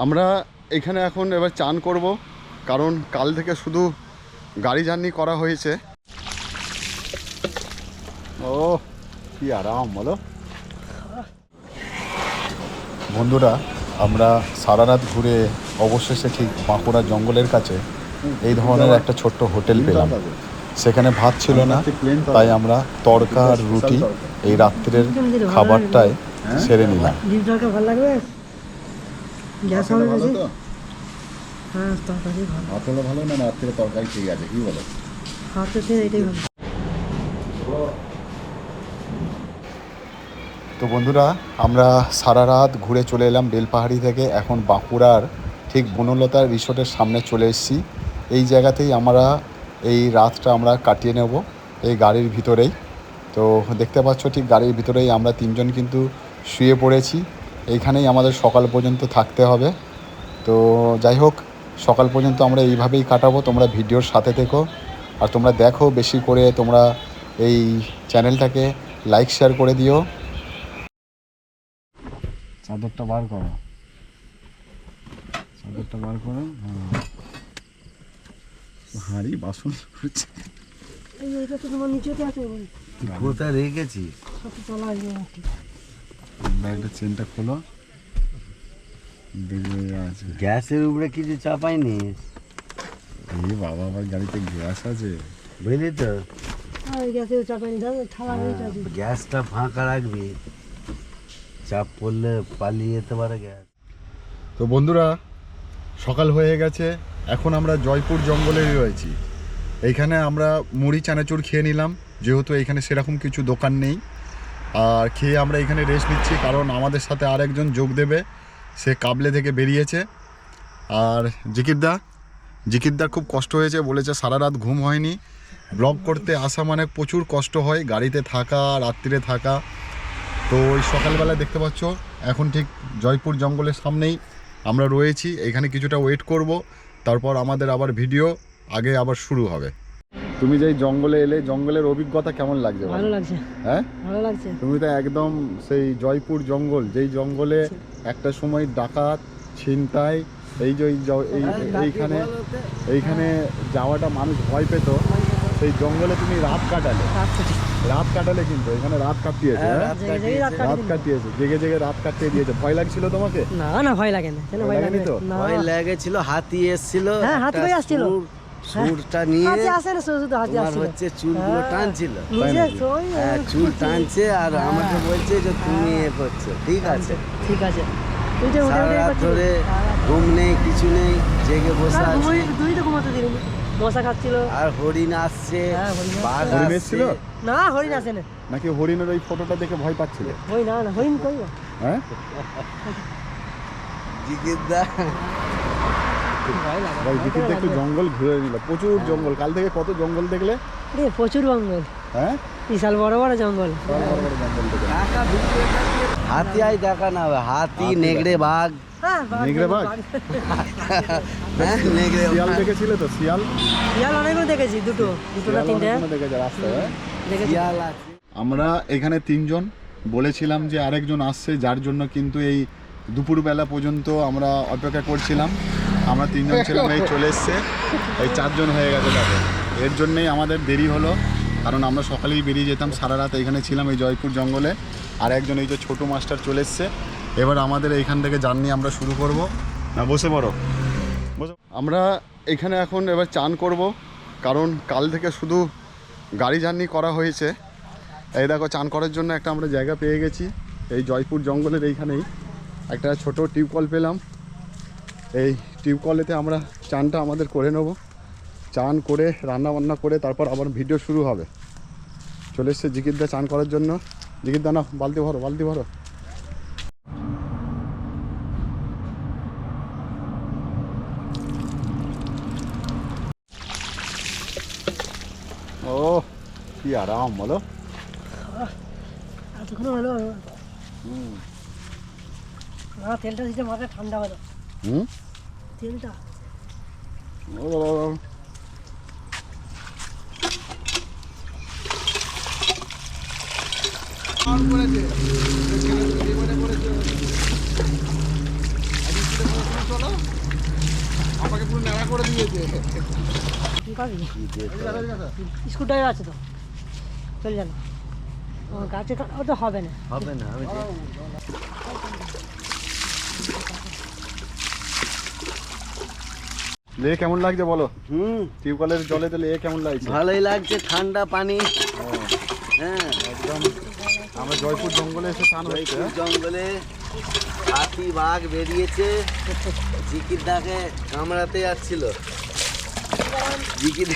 আমরা এখানে এখন এবার চান করব, কারণ কাল থেকে শুধু গাড়ি জার্নি করা হয়েছে। ও কি আরাম বলো বন্ধুরা। আমরা সারা রাত ঘুরে অবশেষে ঠিক বাঁকুড়া জঙ্গলের কাছে এই ধরনের একটা ছোট্ট হোটেল পেলাম। সেখানে ভাত ছিল না, তাই আমরা তড়কা আর রুটি এই রাত্রের খাবারটায় সেরে নিলাম। ভালো লাগবে, গ্যাস হবে বেশি। হ্যাঁ তরকারি ভালো, ভাত হলে ভালো না, রাত্রে তরকারি ঠিক আছে, কি বলো? ভাতের থেকে এটাই ভালো। তো বন্ধুরা, আমরা সারা রাত ঘুরে চলে এলাম বেলপাহাড়ি থেকে। এখন বাঁকুড়ার ঠিক বনলতা রিসোর্টের সামনে চলে এসেছি। এই জায়গাতেই আমরা এই রাতটা আমরা কাটিয়ে নেব, এই গাড়ির ভিতরেই। তো দেখতে পাচ্ছ ঠিক গাড়ির ভিতরেই আমরা তিনজন কিন্তু শুয়ে পড়েছি। এইখানেই আমাদের সকাল পর্যন্ত থাকতে হবে। তো যাই হোক, সকাল পর্যন্ত আমরা এইভাবেই কাটাবো। তোমরা ভিডিওর সাথে থেকো আর তোমরা দেখো বেশি করে, তোমরা এই চ্যানেলটাকে লাইক শেয়ার করে দিও। চাদরটা বার করো, চাদরটা বার করো। হাঁড়ি বাসন হচ্ছে, এইটা তো তোমার নিচেতে আছে, কোথায় রেখেছি? ব্যাগটা চেনটা খোলো, আছে গ্যাসের উপরে কিছু চাপাইনি। এই বাবা, আবার গাড়িতে গ্যাস আছে, বুঝলি তো? গ্যাসে চাপানি থালা হয়েছে। গ্যাসটা ফাঁকা রাখবি, চাপ পড়লে পালিয়ে যেতে পারে গ্যাস। তো বন্ধুরা, সকাল হয়ে গেছে, এখন আমরা জয়পুর জঙ্গলেই রয়েছি। এইখানে আমরা মুড়ি চানাচুর খেয়ে নিলাম, যেহেতু এইখানে সেরকম কিছু দোকান নেই। আর খেয়ে আমরা এখানে রেস্ট নিচ্ছি, কারণ আমাদের সাথে আরেকজন যোগ দেবে, সে কাবলে থেকে বেরিয়েছে। আর জিকিরদার খুব কষ্ট হয়েছে, বলেছে সারা রাত ঘুম হয়নি। ব্লগ করতে আসা মানে প্রচুর কষ্ট হয়, গাড়িতে থাকা, রাত্রিরে থাকা। তো ওই সকালবেলা দেখতে পাচ্ছ, এখন ঠিক জয়পুর জঙ্গলের সামনেই আমরা রয়েছি। এখানে কিছুটা ওয়েট করব, তারপর আমাদের আবার ভিডিও আগে আবার শুরু হবে। তুমি যেই জঙ্গলে এলে, জঙ্গলের অভিজ্ঞতা কেমন লাগছে? ভালো লাগছে। হ্যাঁ ভালো লাগছে। তুমি তো একদম সেই জয়পুর জঙ্গল, যেই জঙ্গলে একটা সময় ডাকাত, ছিনতাই, এই যে এইখানে যাওয়াটা মানুষ ভয় পেত, সেই জঙ্গলে তুমি রাত কাটালে কিন্তু এখানে রাত কাটিয়েছে। রাত কাটিয়েছে, জেগে জেগে রাত কাটিয়ে দিয়েছে। ভয় লাগছিল তোমাকে? না ভয় লাগে না। ভয় লাগেনি তো? ভয় লেগেছিল, হাতি এসেছিল। হ্যাঁ, হাতি ভাই আসছিল। সুরটা নিয়ে আসে না, শুধু হাতি তোমার আসছিল। হচ্ছে চুলগুলো টানছিল। হ্যাঁ, চুল টানছে আর আমাকে বলছে যে তুমি এ করছো। ঠিক আছে, ঠিক আছে। তুই তো সারা রাত ধরে ঘুম নেই, কিছু নেই, জেগে বসে আছি। তুই তো ঘুমাতে দিলি, মশা খাচ্ছিল। আর হরিণ আসছে, বাঘ হরিণ আসছে। এসেছিল? না, হরিণ আসে না। নাকি হরিণের ওই ফটোটা দেখে ভয় পাচ্ছিল? না হরিণ কই? হ্যাঁ, জিগিরদা জিকিরদা একটু জঙ্গল ঘুরে নিল, প্রচুর জঙ্গল। কাল থেকে কত জঙ্গল দেখলে? প্রচুর জঙ্গল, হ্যাঁ, বিশাল বড় বড় জঙ্গল। জঙ্গল দেখলে। হাতি আই দেখা না হবে, হাতি, নেগড়ে বাঘ। নেগড়ে বাঘ? হ্যাঁ, নেগড়ে শিয়াল দেখেছিলে তো? শিয়াল অনেকগুলো দেখেছি, দুটো না তিনটে দেখেছে রাস্তায়। দেখেছি। শিয়াল আছে। আমরা এখানে তিনজন, বলেছিলাম যে আরেকজন আসছে, যার জন্য কিন্তু এই দুপুরবেলা পর্যন্ত আমরা অপেক্ষা করছিলাম। আমরা তিনজন ছিলাম, এই চলে এসছে, এই চারজন হয়ে গেছে তাদের। এর জন্যেই আমাদের দেরি হলো, কারণ আমরা সকালেই বেরিয়ে যেতাম। সারা রাত এখানে ছিলাম এই জয়পুর জঙ্গলে। আর একজন এই যে ছোটো মাস্টার চলে এসছে। এবার আমাদের এইখান থেকে জার্নি আমরা শুরু করব। না, বসে পড়ো। আমরা এখানে এখন এবার চান করব, কারণ কাল থেকে শুধু গাড়ি জার্নি করা হয়েছে। এই দেখো, চান করার জন্য একটা আমরা জায়গা পেয়ে গেছি। এই জয়পুর জঙ্গলের এইখানেই একটা ছোট টিউবকল পেলাম। এই টিউবকলেতে আমরা চানটা আমাদের করে নেব। চান করে, রান্না বান্না করে তারপর আবার ভিডিও শুরু হবে। চলে এসছে জিকিরদা চান করার জন্য। জিকিরদা, না, বালতি ভরো। ও কি আরাম বলো। এতক্ষণ হলো। তেলটা দিতে মাথা ঠান্ডা হলো। তেলটা আমাকে পুরো নাড়া করে দিয়েছে। কি করবি? কি যেতে হবে? স্কুটার আছে তো, চলে যাবে। গাছে ও তো হবে না। হবে না, আমি লেক কেমন লাগছে বলো? হুম, টিউবওয়েলের জলে তো লেক কেমন লাগছে? ভালোই লাগছে, ঠান্ডা পানি। হ্যাঁ, একদম আমরা জয়পুর জঙ্গলে এসে স্নান হচ্ছে। জয়পুর জঙ্গলে হাতি বাঘ বেরিয়েছে, জিকির ডাকে কামড়াতে যাচ্ছিল। জিকির